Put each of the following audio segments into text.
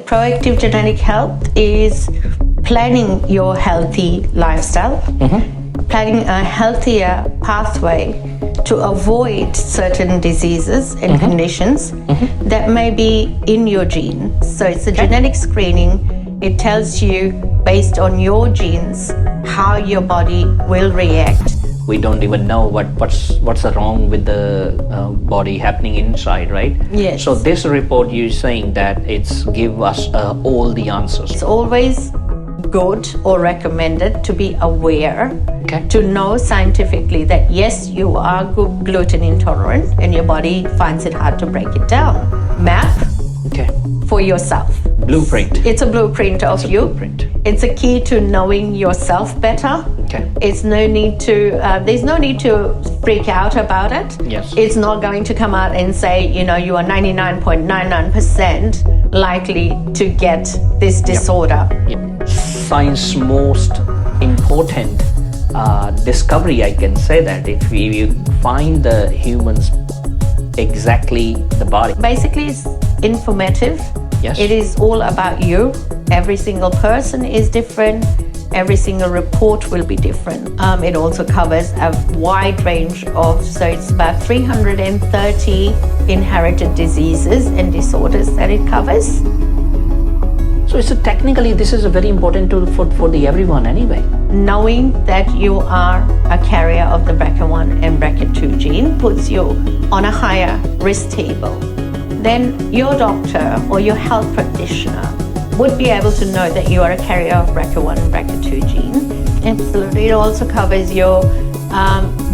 Proactive genetic health is planning your healthy lifestyle, planning a healthier pathway to avoid certain diseases and conditions that may be in your genes. So it's a genetic screening. It tells you based on your genes how your body will react. We don't even know what's wrong with the body happening inside, right? Yes. So this report, you're saying that it's give us all the answers. It's always good or recommended to be aware, to know scientifically that yes, you are gluten intolerant and your body finds it hard to break it down. Map for yourself. Blueprint. It's a blueprint of you. Blueprint. It's a key to knowing yourself better. It's no need to. There's no need to freak out about it. Yes. It's not going to come out and say, you know, you are 99.99% likely to get this disorder. Science's most important discovery, I can say that if you find the humans exactly the body. Basically, it's informative. Yes. It is all about you. Every single person is different. Every single report will be different. It also covers a wide range of, so it's about 330 inherited diseases and disorders that it covers. So it's technically this is a very important tool for the everyone anyway. Knowing that you are a carrier of the BRCA1 and BRCA2 gene puts you on a higher risk table. Then your doctor or your health practitioner would be able to know that you are a carrier of BRCA1 and BRCA2 gene. Absolutely. It also covers your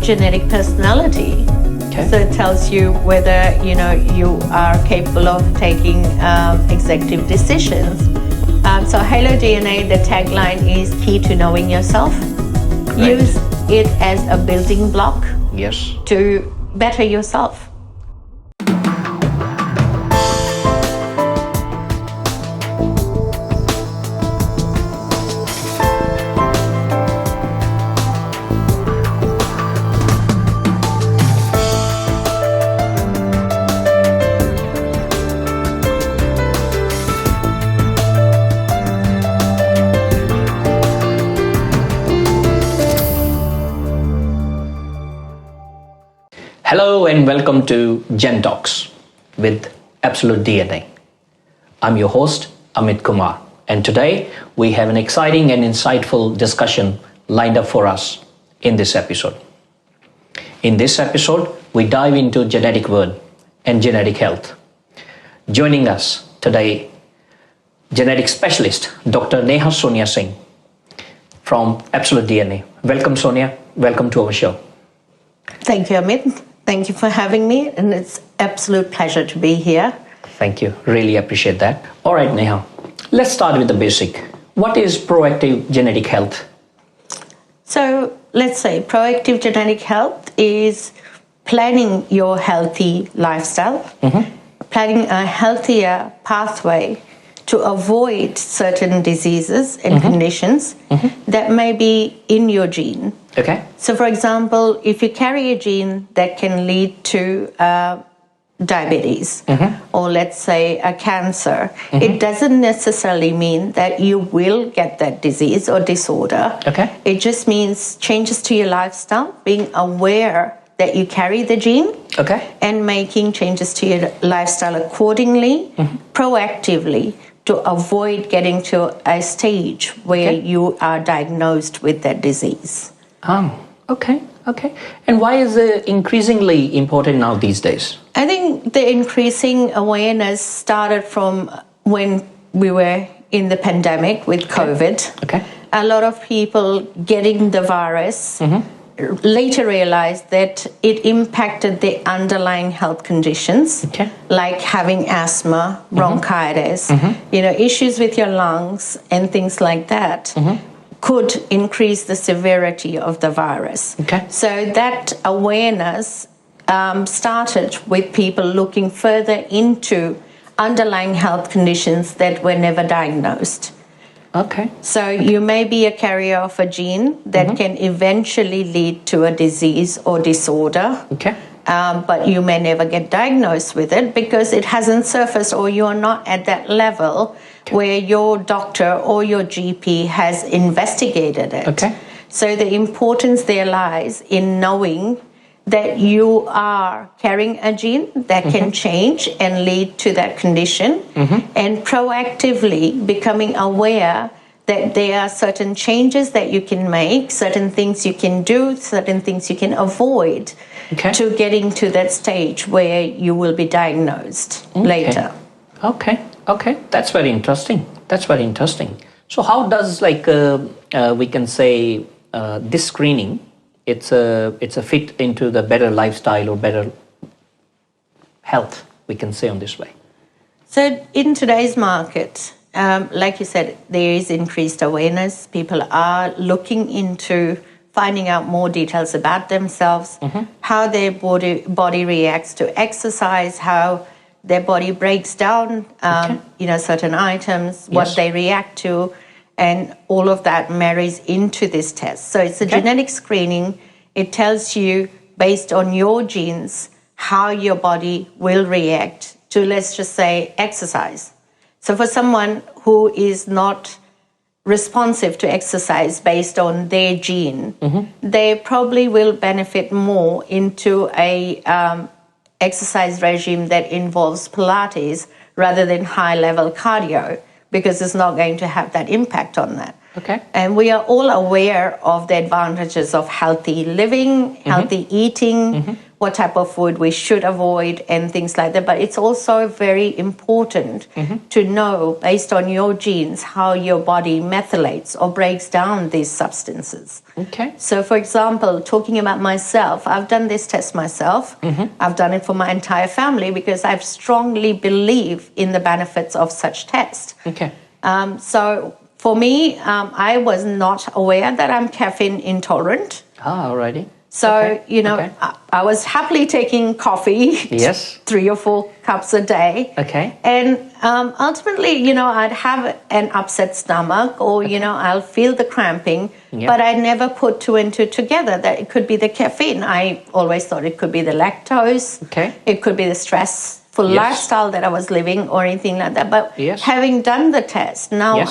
genetic personality. So it tells you whether you are capable of taking executive decisions. So Halo DNA, the tagline is key to knowing yourself. Correct. Use it as a building block to better yourself. Hello and welcome to Gen Talks with Absolute DNA. I'm your host, Amit Kumar, and today we have an exciting and insightful discussion lined up for us in this episode. In this episode, we dive into genetic world and genetic health. Joining us today, genetic specialist, Dr. Neha Sonia Singh from Absolute DNA. Welcome, Sonia. Welcome to our show. Thank you, Amit. Thank you for having me, and it's absolute pleasure to be here. Thank you. Really appreciate that. All right, Neha. Let's start with the basic. What is proactive genetic health? So let's say proactive genetic health is planning your healthy lifestyle, planning a healthier pathway to avoid certain diseases and conditions that may be in your gene. So for example, if you carry a gene that can lead to diabetes or let's say a cancer, it doesn't necessarily mean that you will get that disease or disorder. It just means changes to your lifestyle, being aware that you carry the gene and making changes to your lifestyle accordingly, proactively, to avoid getting to a stage where you are diagnosed with that disease. Okay. And why is it increasingly important now these days? I think the increasing awareness started from when we were in the pandemic with COVID. A lot of people getting the virus later realized that it impacted the underlying health conditions, like having asthma, bronchitis, issues with your lungs and things like that. Could increase the severity of the virus. So that awareness started with people looking further into underlying health conditions that were never diagnosed. So you may be a carrier of a gene that can eventually lead to a disease or disorder. but you may never get diagnosed with it because it hasn't surfaced, or you're not at that level where your doctor or your GP has investigated it. Okay. So the importance there lies in knowing that you are carrying a gene that can change and lead to that condition, and proactively becoming aware that there are certain changes that you can make, certain things you can do, certain things you can avoid to getting to that stage where you will be diagnosed later. Okay, that's very interesting. So how does we can say this screening, it's a fit into the better lifestyle or better health, we can say on this way? So in today's market, like you said, there is increased awareness. People are looking into finding out more details about themselves, how their body reacts to exercise, how their body breaks down, certain items, what they react to, and all of that marries into this test. So it's a genetic screening. It tells you, based on your genes, how your body will react to, let's just say, exercise. So for someone who is not responsive to exercise based on their gene, they probably will benefit more into a exercise regime that involves Pilates rather than high-level cardio, because it's not going to have that impact on that. Okay. And we are all aware of the advantages of healthy living, healthy eating, what type of food we should avoid, and things like that. But it's also very important to know, based on your genes, how your body methylates or breaks down these substances. Okay. So, for example, talking about myself, I've done this test myself. I've done it for my entire family because I strongly believe in the benefits of such tests. Okay. So, for me, I was not aware that I'm caffeine intolerant. Alrighty. So, I was happily taking coffee, 3 or 4 cups a day. Okay. And ultimately, I'd have an upset stomach, or, I'll feel the cramping, but I never put 2 and 2 together that it could be the caffeine. I always thought it could be the lactose. Okay. It could be the stressful lifestyle that I was living, or anything like that. But having done the test, now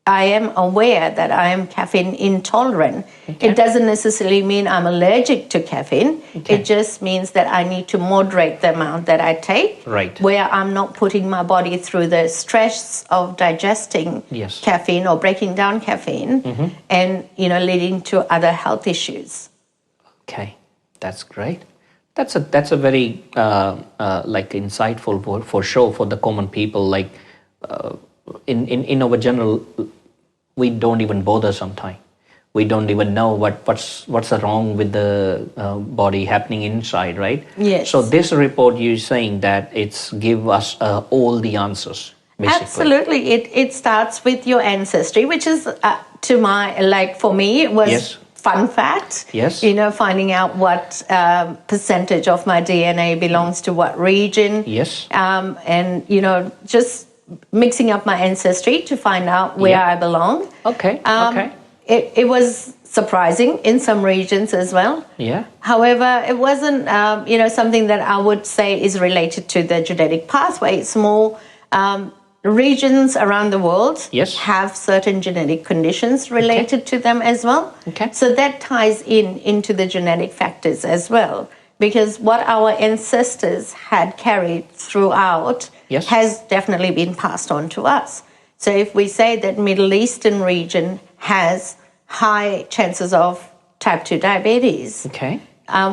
I am aware that I am caffeine intolerant. It doesn't necessarily mean I'm allergic to caffeine. It just means that I need to moderate the amount that I take, where I'm not putting my body through the stress of digesting caffeine or breaking down caffeine, and leading to other health issues. Okay, that's great. That's a very insightful for sure for the common people. In our general, we don't even bother sometimes. We don't even know what's wrong with the body happening inside, right? Yes. So this report, you're saying that it's give us all the answers, basically. Absolutely. It starts with your ancestry, which is for me, it was fun fact. Yes. Finding out what percentage of my DNA belongs to what region. Yes. And just mixing up my ancestry to find out where I belong. Okay. It was surprising in some regions as well. Yeah. However, it wasn't, something that I would say is related to the genetic pathway. It's more regions around the world have certain genetic conditions related to them as well. Okay. So that ties into the genetic factors as well. Because what our ancestors had carried throughout has definitely been passed on to us. So if we say that Middle Eastern region has high chances of type 2 diabetes,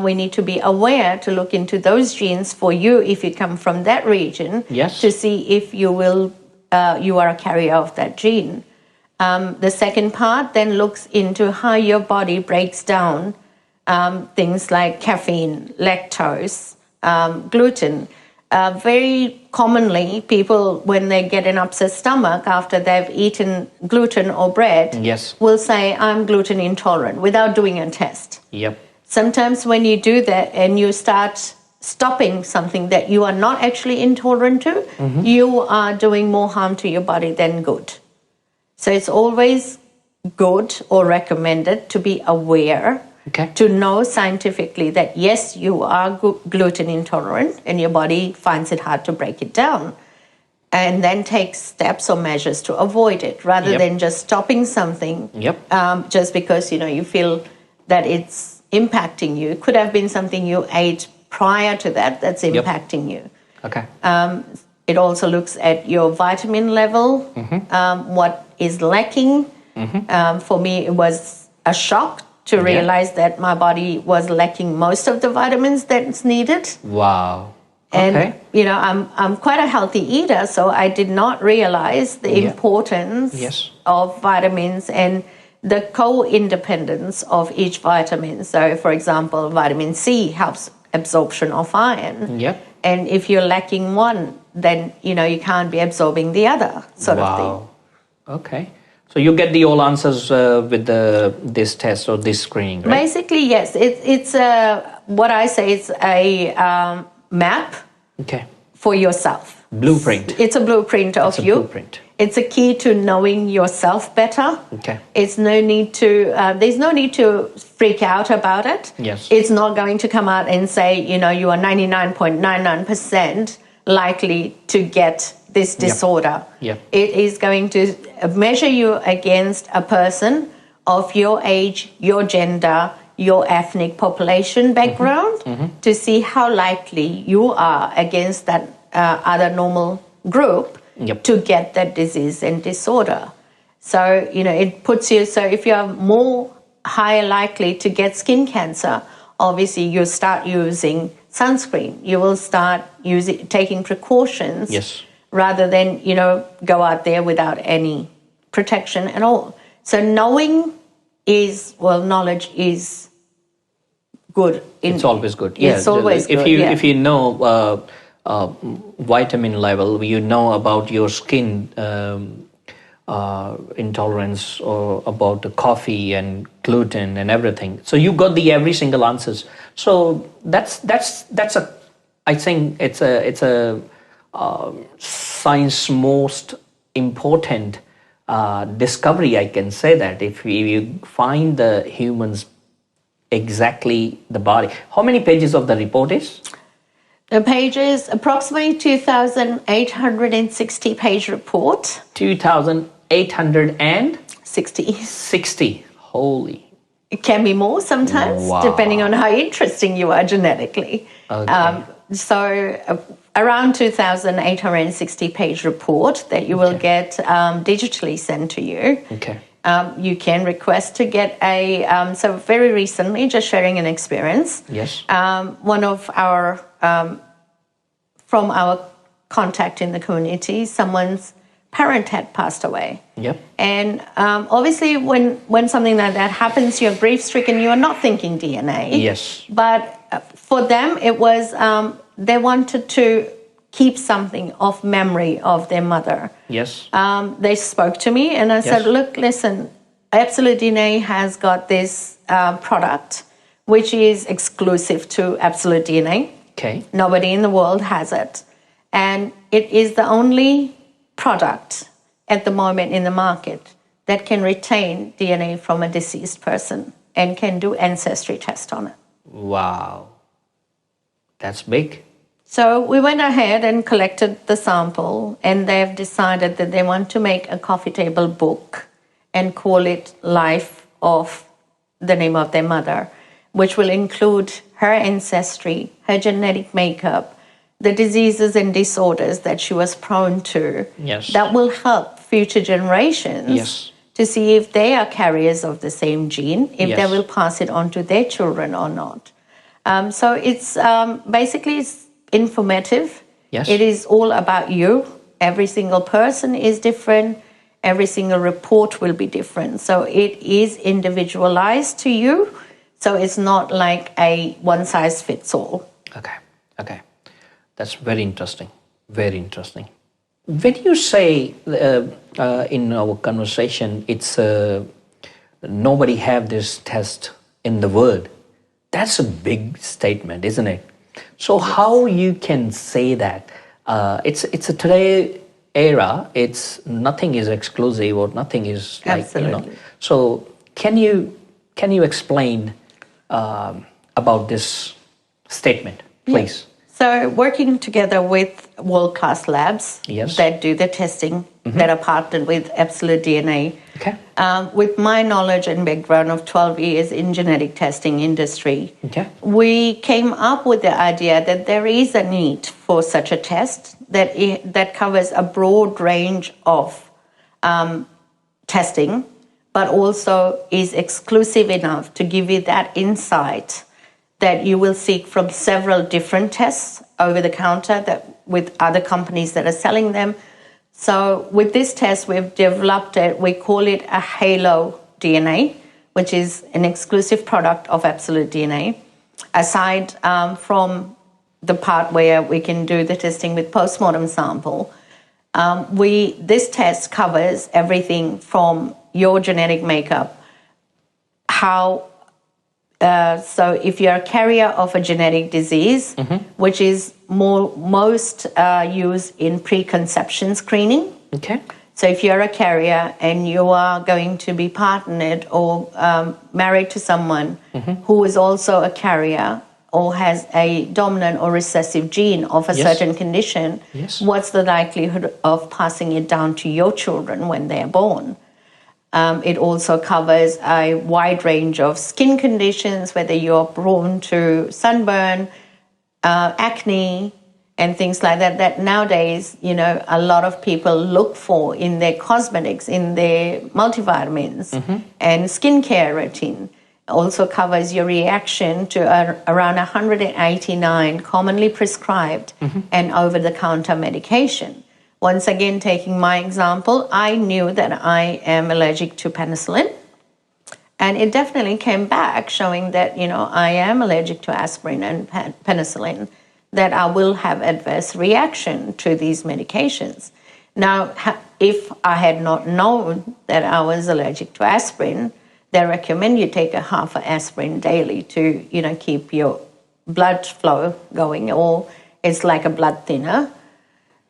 we need to be aware to look into those genes for you if you come from that region to see if you are a carrier of that gene. The second part then looks into how your body breaks down things like caffeine, lactose, gluten. Very commonly, people, when they get an upset stomach after they've eaten gluten or bread, will say, I'm gluten intolerant, without doing a test. Yep. Sometimes when you do that and you start stopping something that you are not actually intolerant to, you are doing more harm to your body than good. So it's always good or recommended to be aware Okay. to know scientifically that yes, you are gluten intolerant and your body finds it hard to break it down, and then take steps or measures to avoid it rather Yep. than just stopping something Yep. just because you feel that it's impacting you. It could have been something you ate prior to that that's impacting you. Okay. It also looks at your vitamin level, what is lacking. For me, it was a shock to realize that my body was lacking most of the vitamins that's needed. Wow. And Okay. I'm quite a healthy eater, so I did not realize the importance Yes. of vitamins and the co-independence of each vitamin. So, for example, vitamin C helps absorption of iron. Yep. And if you're lacking one, then you can't be absorbing the other sort of thing. Wow. Okay. So you get the all answers with this test or this screening, right? Basically, yes. It's what I say is a map Okay. for yourself. Blueprint. It's a blueprint of It's a you. blueprint. It's a key to knowing yourself better. Okay. It's no need to. There's no need to freak out about it. Yes. It's not going to come out and say you are 99.99% likely to get this disorder. Yep. It is going to measure you against a person of your age, your gender, your ethnic population background to see how likely you are against that other normal group to get that disease and disorder. So, it puts you, so if you're more higher likely to get skin cancer, obviously you start using sunscreen. You will start taking precautions rather than, go out there without any protection at all. So knowledge is good. It's always good. It's always good. If you know vitamin level, you know about your skin intolerance or about the coffee and gluten and everything. So you got the every single answers. So that's a, I think it's a science most important discovery. I can say that if you find the humans exactly the body. How many pages of the report is? The page is approximately 2,860 page report. 2,860. 60. Holy. It can be more sometimes, depending on how interesting you are genetically. Okay. So around 2,860 page report that you will get digitally sent to you. Okay. You can request to get so very recently, just sharing an experience. Yes. One of our, from our contact in the community, someone's parent had passed away. Yep. And obviously when something like that happens, you're grief-stricken, you're not thinking DNA. Yes. But for them, it was, they wanted to keep something of memory of their mother. Yes. They spoke to me and I said, look, listen, Absolute DNA has got this product which is exclusive to Absolute DNA. Okay. Nobody in the world has it. And it is the only product at the moment in the market that can retain DNA from a deceased person and can do ancestry test on it. Wow. That's big. So we went ahead and collected the sample, and they've decided that they want to make a coffee table book and call it Life of the name of their mother, which will include her ancestry, her genetic makeup, the diseases and disorders that she was prone to. Yes. That will help future generations to see if they are carriers of the same gene, if they will pass it on to their children or not. So it's basically it's informative. Yes. It is all about you. Every single person is different. Every single report will be different. So it is individualized to you. So it's not like a one-size-fits-all. Okay. That's very interesting. Very interesting. When you say in our conversation, it's nobody have this test in the world, that's a big statement, isn't it? So how you can say that? It's a today era. It's nothing is exclusive or nothing is like. Absolutely. So can you explain about this statement, please. So working together with world-class labs that do the testing, that are partnered with Absolute DNA. Okay. With my knowledge and background of 12 years in genetic testing industry, we came up with the idea that there is a need for such a test that covers a broad range of testing, but also is exclusive enough to give you that insight that you will seek from several different tests over the counter that with other companies that are selling them. So with this test, we've developed it, we call it a Halo DNA, which is an exclusive product of Absolute DNA. Aside from the part where we can do the testing with postmortem sample, this test covers everything from your genetic makeup, so if you're a carrier of a genetic disease, which is most used in preconception screening. Okay. So if you're a carrier and you are going to be partnered or married to someone who is also a carrier or has a dominant or recessive gene of a certain condition, what's the likelihood of passing it down to your children when they're born? It also covers a wide range of skin conditions, whether you're prone to sunburn, acne, and things like that, that nowadays, a lot of people look for in their cosmetics, in their multivitamins and skincare routine. Also covers your reaction to around 189 commonly prescribed and over-the-counter medication. Once again, taking my example, I knew that I am allergic to penicillin, and it definitely came back showing that, I am allergic to aspirin and penicillin, that I will have adverse reaction to these medications. Now, if I had not known that I was allergic to aspirin, they recommend you take a half of aspirin daily to, keep your blood flow going, or it's like a blood thinner.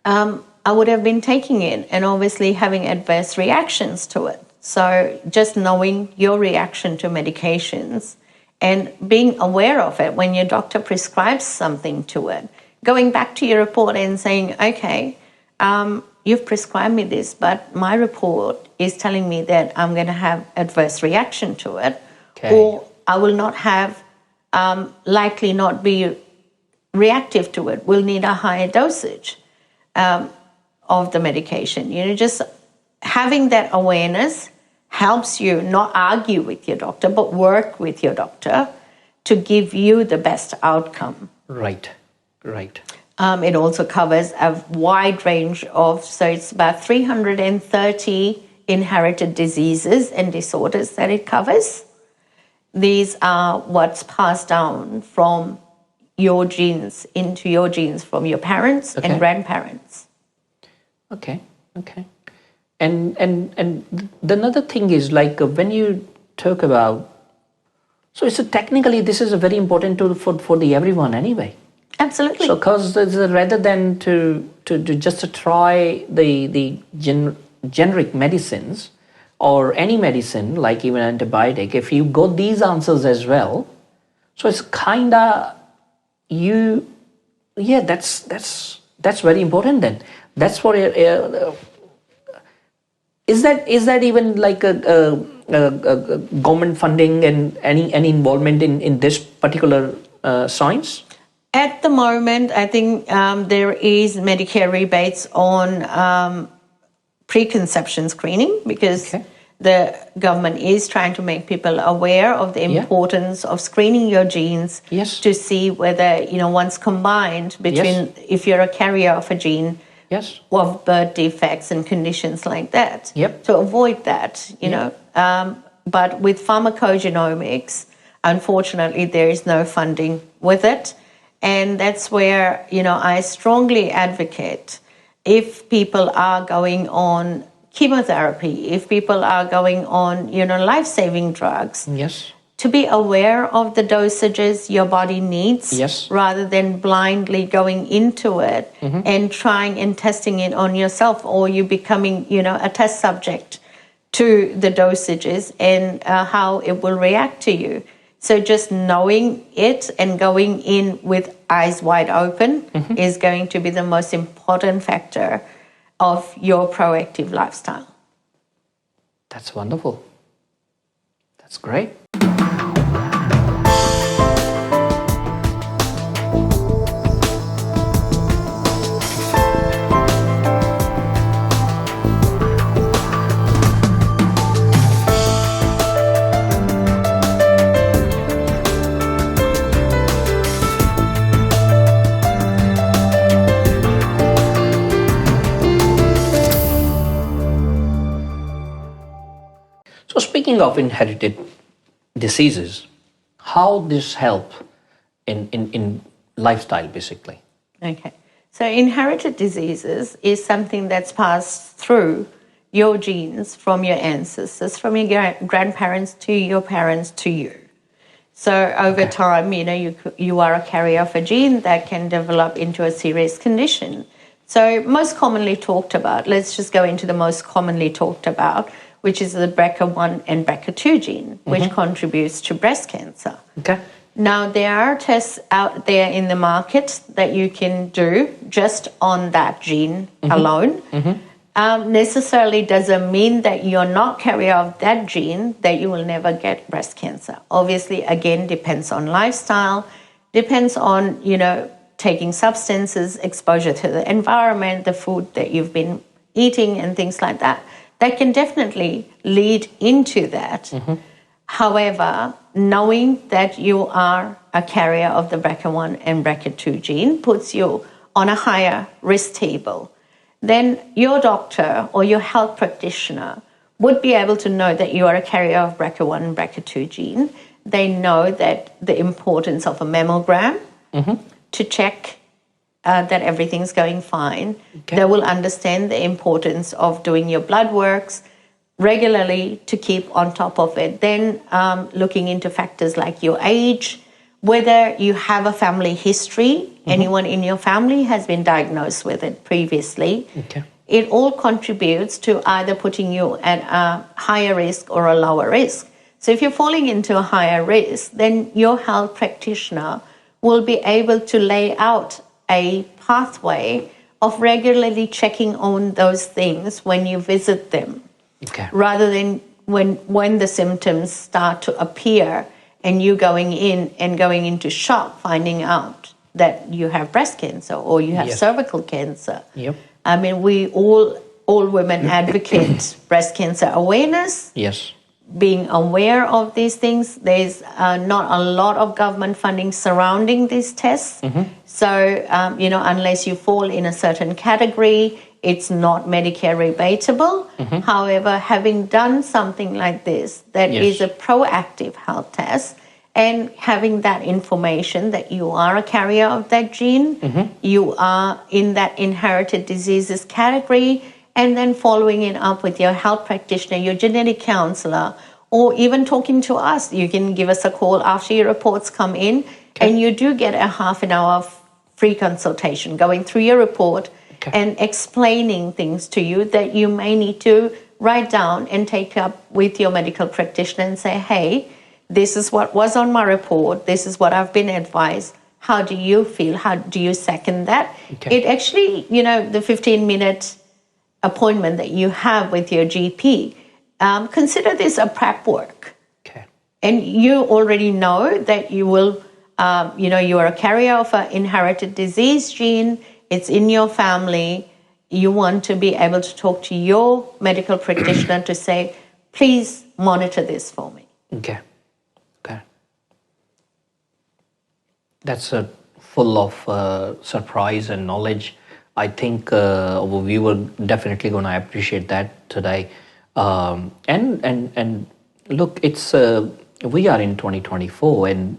I would have been taking it and obviously having adverse reactions to it. So just knowing your reaction to medications and being aware of it when your doctor prescribes something to it, going back to your report and saying, okay, you've prescribed me this, but my report is telling me that I'm going to have adverse reaction to it, or I will not have, likely not be reactive to it, will need a higher dosage of the medication. Just having that awareness helps you not argue with your doctor, but work with your doctor to give you the best outcome. Right. It also covers a wide range of, so it's about 330 inherited diseases and disorders that it covers. These are what's passed down from your genes into your genes from your parents and grandparents. Okay. And the another thing is like when you talk about, so it's technically this is a very important tool for the everyone anyway. Absolutely. So because rather than to just try the generic medicines or any medicine like even antibiotic, if you got these answers as well, so it's kinda that's very important then. That's what is that even like a government funding and any involvement in this particular science? At the moment, I think there is Medicare rebates on preconception screening because the government is trying to make people aware of the importance of screening your genes to see whether, once combined between if you're a carrier of a gene of birth defects and conditions like that, to avoid that, but with pharmacogenomics, unfortunately, there is no funding with it. And that's where, I strongly advocate if people are going on chemotherapy, if people are going on, life-saving drugs, to be aware of the dosages your body needs rather than blindly going into it and trying and testing it on yourself, or you becoming, a test subject to the dosages and how it will react to you. So just knowing it and going in with eyes wide open is going to be the most important factor of your proactive lifestyle. That's wonderful. That's great. So speaking of inherited diseases, how this help in lifestyle basically? Okay. So inherited diseases is something that's passed through your genes from your ancestors, from your grandparents to your parents to you. So over time, you are a carrier of a gene that can develop into a serious condition. So most commonly talked about, let's just go into the most commonly talked about, which is the BRCA1 and BRCA2 gene, which contributes to breast cancer. Okay. Now, there are tests out there in the market that you can do just on that gene alone. Necessarily doesn't mean that you're not carrier of that gene, that you will never get breast cancer. Obviously, again, depends on lifestyle, depends on, taking substances, exposure to the environment, the food that you've been eating and things like that. That can definitely lead into that. However, knowing that you are a carrier of the BRCA1 and BRCA2 gene puts you on a higher risk table. Then your doctor or your health practitioner would be able to know that you are a carrier of BRCA1 and BRCA2 gene. They know that the importance of a mammogram to check that everything's going fine. They will understand the importance of doing your blood works regularly to keep on top of it. Then looking into factors like your age, whether you have a family history, anyone in your family has been diagnosed with it previously. It all contributes to either putting you at a higher risk or a lower risk. So if you're falling into a higher risk, then your health practitioner will be able to lay out a pathway of regularly checking on those things when you visit them, rather than when the symptoms start to appear and you going in and going into shock, finding out that you have breast cancer or you have cervical cancer. I mean, we all women advocate breast cancer awareness. Being aware of these things. There's not a lot of government funding surrounding these tests. So, unless you fall in a certain category, it's not Medicare rebatable. However, having done something like this, that is a proactive health test, and having that information that you are a carrier of that gene, you are in that inherited diseases category, and then following it up with your health practitioner, your genetic counselor, or even talking to us. You can give us a call after your reports come in, and you do get a half an hour free consultation going through your report and explaining things to you that you may need to write down and take up with your medical practitioner and say, hey, this is what was on my report, this is what I've been advised. How do you feel? How do you second that? It actually, the 15-minute appointment that you have with your GP, consider this a prep work. And you already know that you will, you are a carrier of an inherited disease gene. It's in your family. You want to be able to talk to your medical practitioner to say, please monitor this for me. That's full of surprise and knowledge. I think our viewer definitely going to appreciate that today. And look, it's we are in 2024, and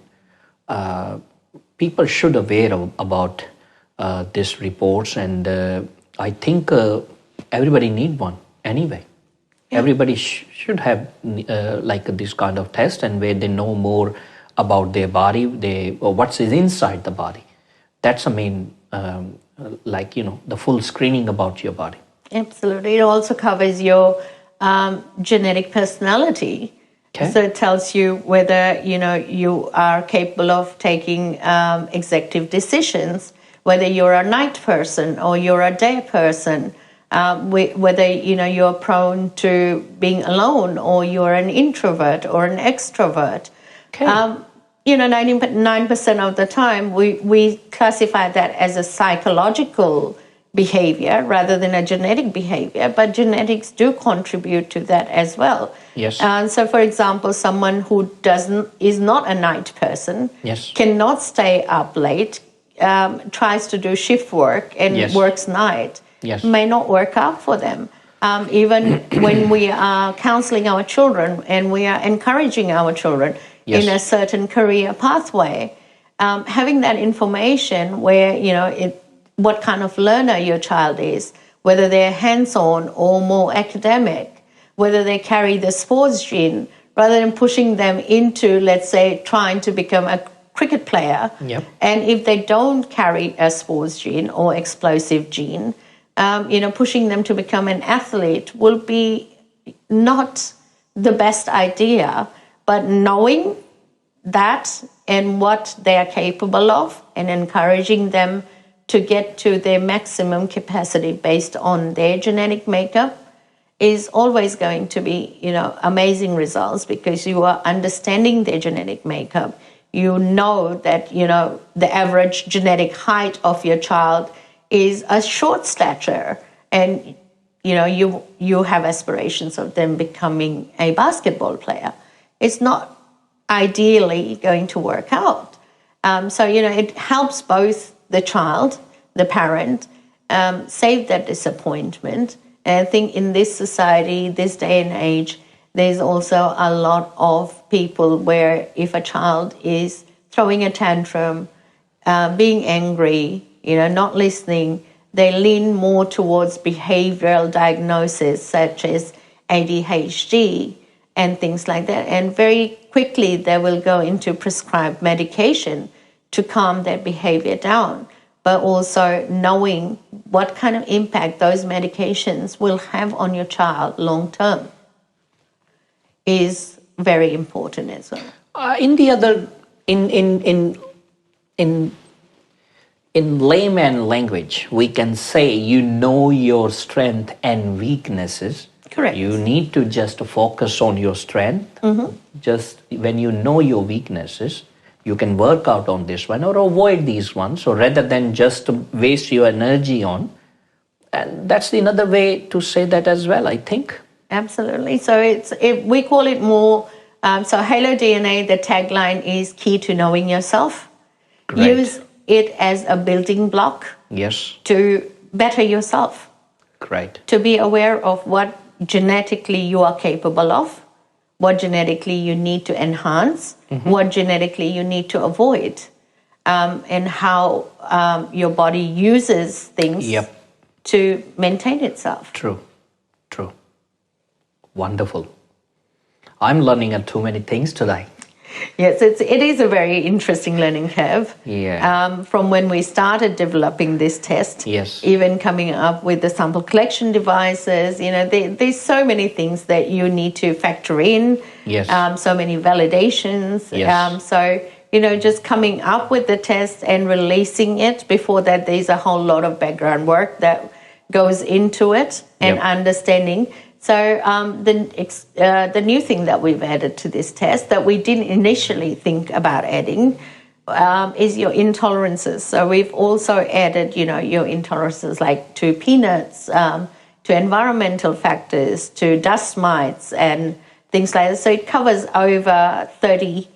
people should aware about these reports, and I think everybody need one anyway. Everybody should have like this kind of test, and where they know more about their body, or what's inside the body. That's the main, the full screening about your body. Absolutely. It also covers your genetic personality. Okay. So it tells you whether, you are capable of taking executive decisions, whether you're a night person or you're a day person, whether, you're prone to being alone or you're an introvert or an extrovert. Okay. 99% of the time we classify that as a psychological behavior rather than a genetic behavior, but genetics do contribute to that as well. Yes. So, for example, someone who is not a night person, Yes. cannot stay up late, tries to do shift work and Yes. works night, Yes. may not work out for them. Even when we are counseling our children and we are encouraging our children Yes. in a certain career pathway, having that information where, what kind of learner your child is, whether they're hands-on or more academic, whether they carry the sports gene, rather than pushing them into, let's say, trying to become a cricket player. Yep. And if they don't carry a sports gene or explosive gene, pushing them to become an athlete will be not the best idea. But knowing that and what they are capable of and encouraging them to get to their maximum capacity based on their genetic makeup is always going to be, amazing results, because you are understanding their genetic makeup. You know that, the average genetic height of your child is a short stature, and, you have aspirations of them becoming a basketball player. It's not ideally going to work out. So, it helps both the child, the parent, save that disappointment. And I think in this society, this day and age, there's also a lot of people where if a child is throwing a tantrum, being angry, not listening, they lean more towards behavioral diagnosis such as ADHD and things like that. And very quickly they will go into prescribed medication to calm their behavior down, but also knowing what kind of impact those medications will have on your child long term is very important as well. In layman language, we can say you know your strength and weaknesses. Correct. You need to just focus on your strength. Mm-hmm. Just when you know your weaknesses, you can work out on this one or avoid these ones. So rather than just waste your energy on, and that's another way to say that as well, I think. Absolutely. So we call it more. So Halo DNA, the tagline is key to knowing yourself. Right. Use it as a building block. Yes. To better yourself. Right. To be aware of what genetically you are capable of, what genetically you need to enhance, mm-hmm. what genetically you need to avoid, and how your body uses things yep. to maintain itself. True. Wonderful. I'm learning too many things today. Yes, it is a very interesting learning curve. Yeah. From when we started developing this test, yes. even coming up with the sample collection devices, there's so many things that you need to factor in. Yes. So many validations. Yes. So, just coming up with the test and releasing it. Before that, there's a whole lot of background work that goes into it and yep. understanding. So the new thing that we've added to this test that we didn't initially think about adding is your intolerances. So we've also added, your intolerances like to peanuts, to environmental factors, to dust mites and things like that. So it covers over 30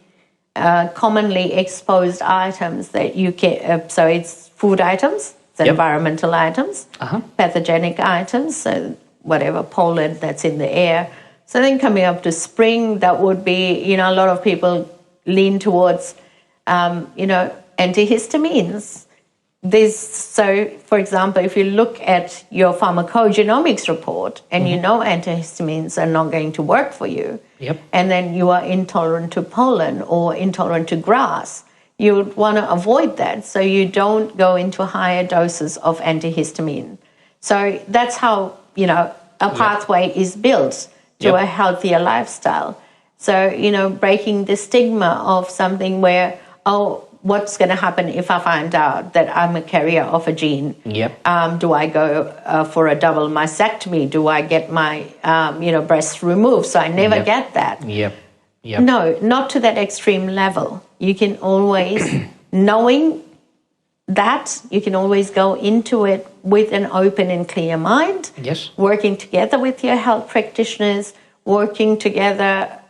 commonly exposed items that you get. So it's food items, it's yep. environmental items, uh-huh. pathogenic items, so whatever pollen that's in the air. So then coming up to spring, that would be, a lot of people lean towards, antihistamines. So, for example, if you look at your pharmacogenomics report and mm-hmm. you know antihistamines are not going to work for you, yep. and then you are intolerant to pollen or intolerant to grass, you would want to avoid that so you don't go into higher doses of antihistamine. So that's how, a pathway yep. is built to yep. a healthier lifestyle. So, breaking the stigma of something where, what's going to happen if I find out that I'm a carrier of a gene? Yep. Do I go for a double mastectomy? Do I get my, breasts removed so I never get that? Yep. No, not to that extreme level. You can always, knowing that, you can always go into it with an open and clear mind. Yes. Working together with your health practitioners, working together,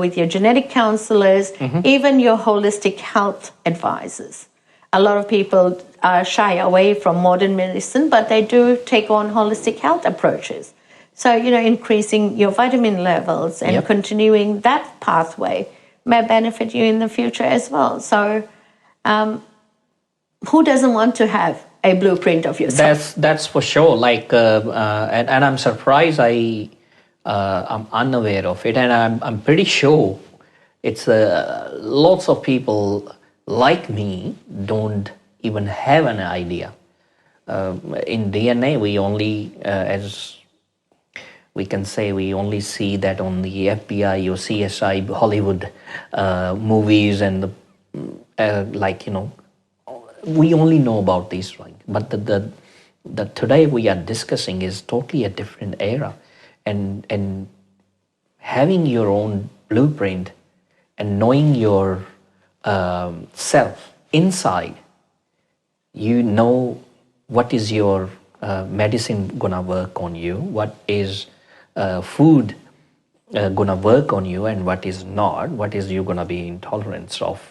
with your genetic counselors, even your holistic health advisors. A lot of people shy away from modern medicine, but they do take on holistic health approaches. So, increasing your vitamin levels and continuing that pathway may benefit you in the future as well. So, who doesn't want to have a blueprint of yourself? That's for sure. And I'm surprised I'm unaware of it, and I'm pretty sure it's lots of people like me don't even have an idea. In DNA, we only, as we can say, we only see that on the FBI or CSI Hollywood movies, and we only know about these things. But the today we are discussing is totally a different era. And having your own blueprint and knowing your self inside, what is your medicine gonna work on you, what is food gonna work on you, and what is not, what is you gonna be intolerant of,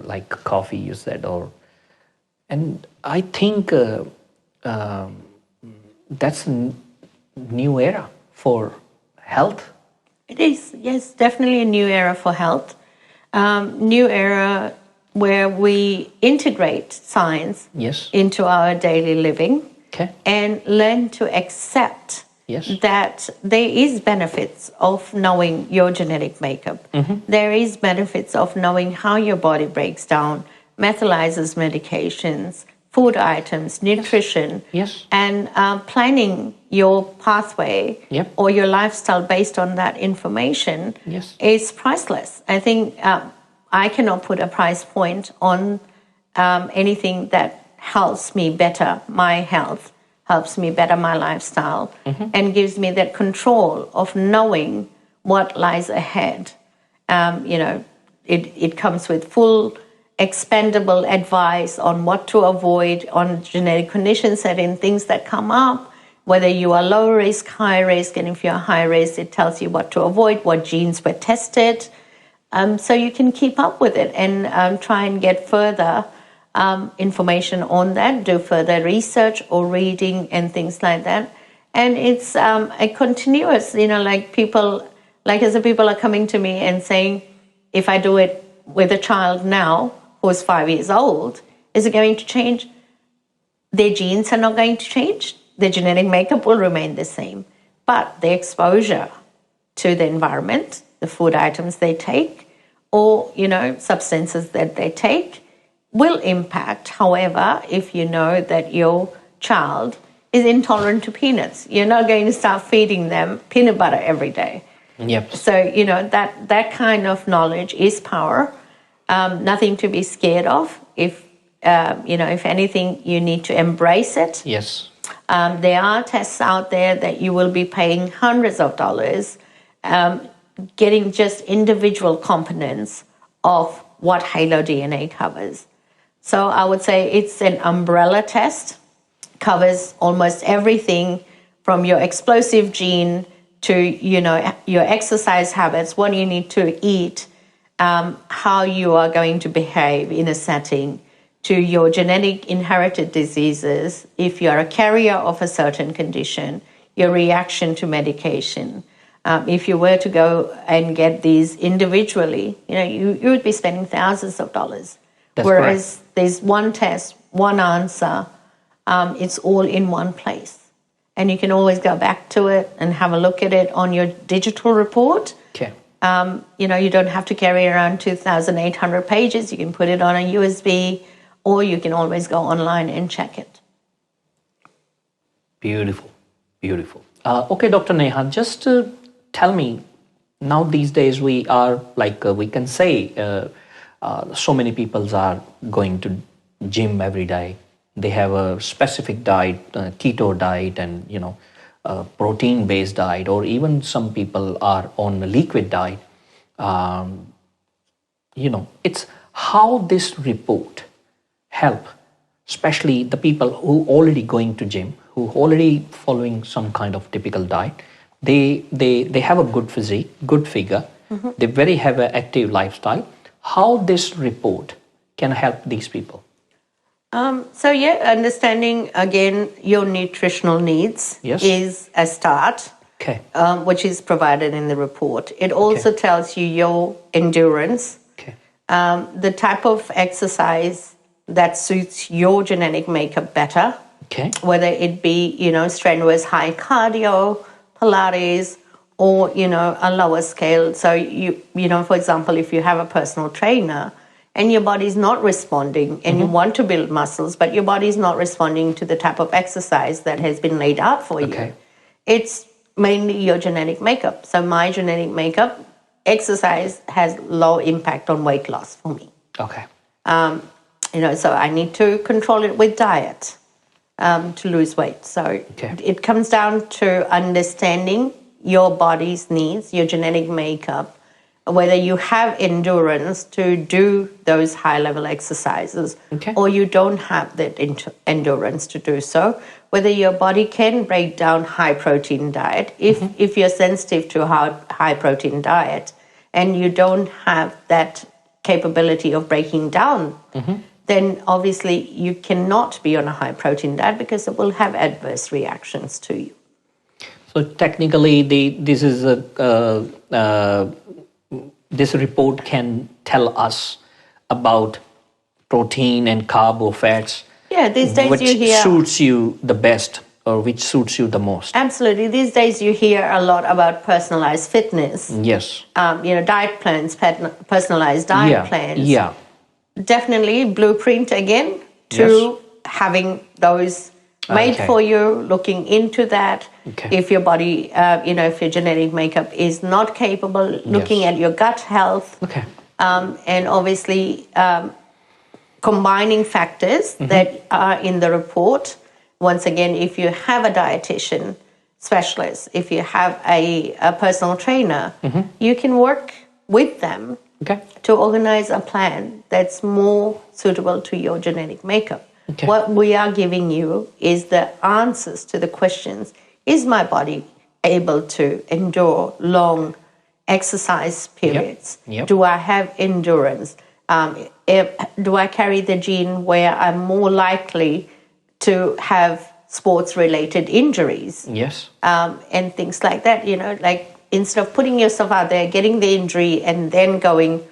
like coffee you said, and I think that's a new era for health. It is, yes, definitely a new era for health. New era where we integrate science into our daily living and learn to accept that there is benefits of knowing your genetic makeup. There is benefits of knowing how your body breaks down, metabolizes medications, food items, nutrition, and planning your pathway or your lifestyle based on that information is priceless. I think I cannot put a price point on anything that helps me better my health, helps me better my lifestyle, and gives me that control of knowing what lies ahead. It comes with full expendable advice on what to avoid, on genetic conditions, certain things that come up, whether you are low risk, high risk, and if you're high risk, it tells you what to avoid, what genes were tested, so you can keep up with it and try and get further information on that, do further research or reading and things like that. And it's a continuous, people are coming to me and saying, if I do it with a child now who is 5 years old, is it going to change? Their genes are not going to change. Their genetic makeup will remain the same. But the exposure to the environment, the food items they take, or, substances that they take will impact. However, if you know that your child is intolerant to peanuts, you're not going to start feeding them peanut butter every day. So, that kind of knowledge is power. Nothing to be scared of. If anything, you need to embrace it. There are tests out there that you will be paying hundreds of dollars, getting just individual components of what Halo DNA covers. So I would say it's an umbrella test, covers almost everything from your explosive gene to, your exercise habits, what you need to eat, how you are going to behave in a setting, to your genetic inherited diseases, if you are a carrier of a certain condition, your reaction to medication. If you were to go and get these individually, you would be spending thousands of dollars. Whereas there's one test, one answer, it's all in one place. And you can always go back to it and have a look at it on your digital report. You don't have to carry around 2,800 pages. You can put it on a USB, or you can always go online and check it. Beautiful. Okay, Dr. Neha, just tell me, now these days we are we can say so many people are going to gym every day. They have a specific diet, keto diet, and protein based diet, or even some people are on a liquid diet. It's how this report help, especially the people who already going to gym, who already following some kind of typical diet. They have a good physique, good figure. They very have an active lifestyle. How this report can help these people? Understanding again your nutritional needs is a start, which is provided in the report. It also tells you your endurance, the type of exercise that suits your genetic makeup better, whether it be, strenuous high cardio, Pilates, or, a lower scale. So, for example, if you have a personal trainer and your body's not responding and you want to build muscles, but your body's not responding to the type of exercise that has been laid out for you, it's mainly your genetic makeup. So my genetic makeup, exercise has low impact on weight loss for me. So I need to control it with diet to lose weight. So it comes down to understanding your body's needs, your genetic makeup, whether you have endurance to do those high-level exercises or you don't have that endurance to do so, whether your body can break down high-protein diet. If you're sensitive to high-protein diet and you don't have that capability of breaking down, then obviously you cannot be on a high-protein diet because it will have adverse reactions to you. So technically, this report can tell us about protein and carb or fats. These days which you hear suits you the best or which suits you the most. Absolutely. These days you hear a lot about personalized fitness. Diet plans, personalized diet plans. Definitely blueprint again to having those made for you, looking into that. If your body, if your genetic makeup is not capable, looking at your gut health, and obviously combining factors that are in the report. Once again, if you have a dietitian specialist, if you have a personal trainer, you can work with them to organize a plan that's more suitable to your genetic makeup. What we are giving you is the answers to the questions. Is my body able to endure long exercise periods? Do I have endurance? Do I carry the gene where I'm more likely to have sports-related injuries? And things like that, instead of putting yourself out there, getting the injury, and then going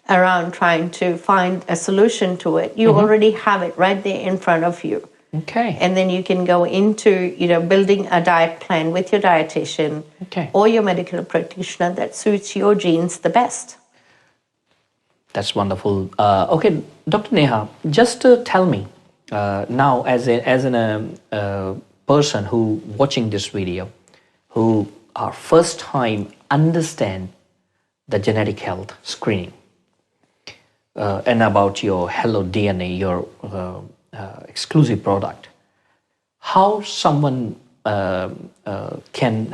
around trying to find a solution to it, you already have it right there in front of you. And then you can go into, building a diet plan with your dietitian or your medical practitioner that suits your genes the best. That's wonderful. Dr. Neha, just tell me now, as a person who watching this video, who are first time understand the genetic health screening and about your Hello DNA, your exclusive product, how someone can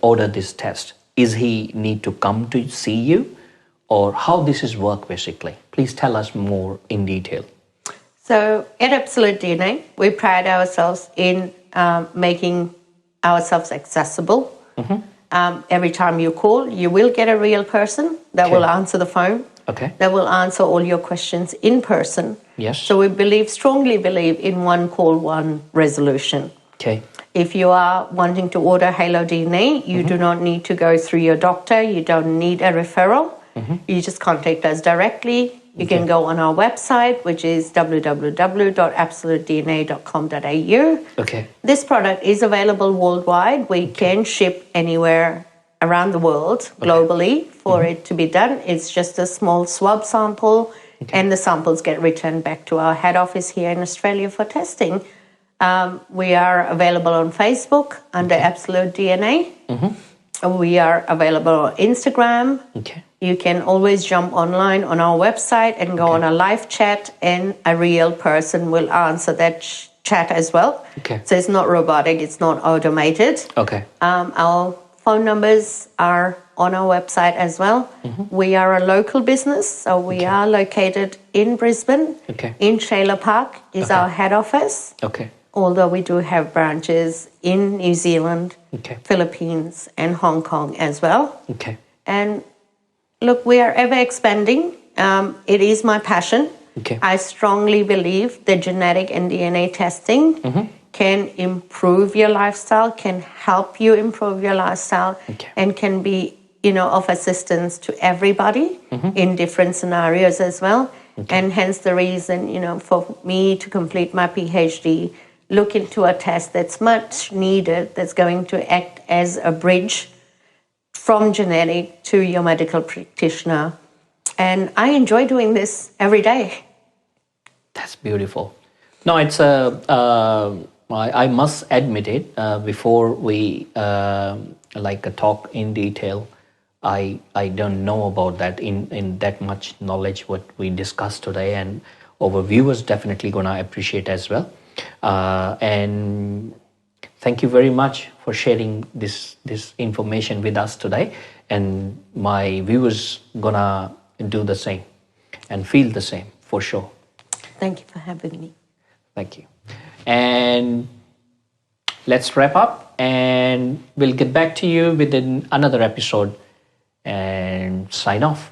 order this test? Is he need to come to see you, or how this is work basically? Please tell us more in detail. So at Absolute DNA, we pride ourselves in making ourselves accessible. Every time you call, you will get a real person that will answer the phone, that will answer all your questions in person. So we strongly believe in one call, one resolution. If you are wanting to order Halo DNA, you do not need to go through your doctor. You don't need a referral. You just contact us directly. You can go on our website, which is www.absolutedna.com.au. This product is available worldwide. We can ship anywhere around the world globally for it to be done. It's just a small swab sample, and the samples get returned back to our head office here in Australia for testing. We are available on Facebook under Absolute DNA. We are available on Instagram. Okay. You can always jump online on our website and go on a live chat, and a real person will answer that chat as well. Okay. So it's not robotic, it's not automated. Okay. Our phone numbers are on our website as well. We are a local business, so we are located in Brisbane. Okay. In Shayla Park is our head office. Okay. Although we do have branches in New Zealand, Okay. Philippines, and Hong Kong as well. Okay. And look, we are ever expanding. It is my passion. Okay. I strongly believe that genetic and DNA testing can improve your lifestyle, can help you improve your lifestyle, and can be, of assistance to everybody in different scenarios as well. And hence the reason, for me to complete my PhD, look into a test that's much needed, that's going to act as a bridge from genetic to your medical practitioner. And I enjoy doing this every day. That's beautiful. No, it's I must admit it, before we talk in detail, I don't know about that in that much knowledge what we discussed today, and our viewers definitely gonna appreciate as well. And thank you very much for sharing this information with us today, and my viewers gonna do the same and feel the same for sure. Thank you for having me. Thank you. And let's wrap up, and we'll get back to you within another episode and sign off.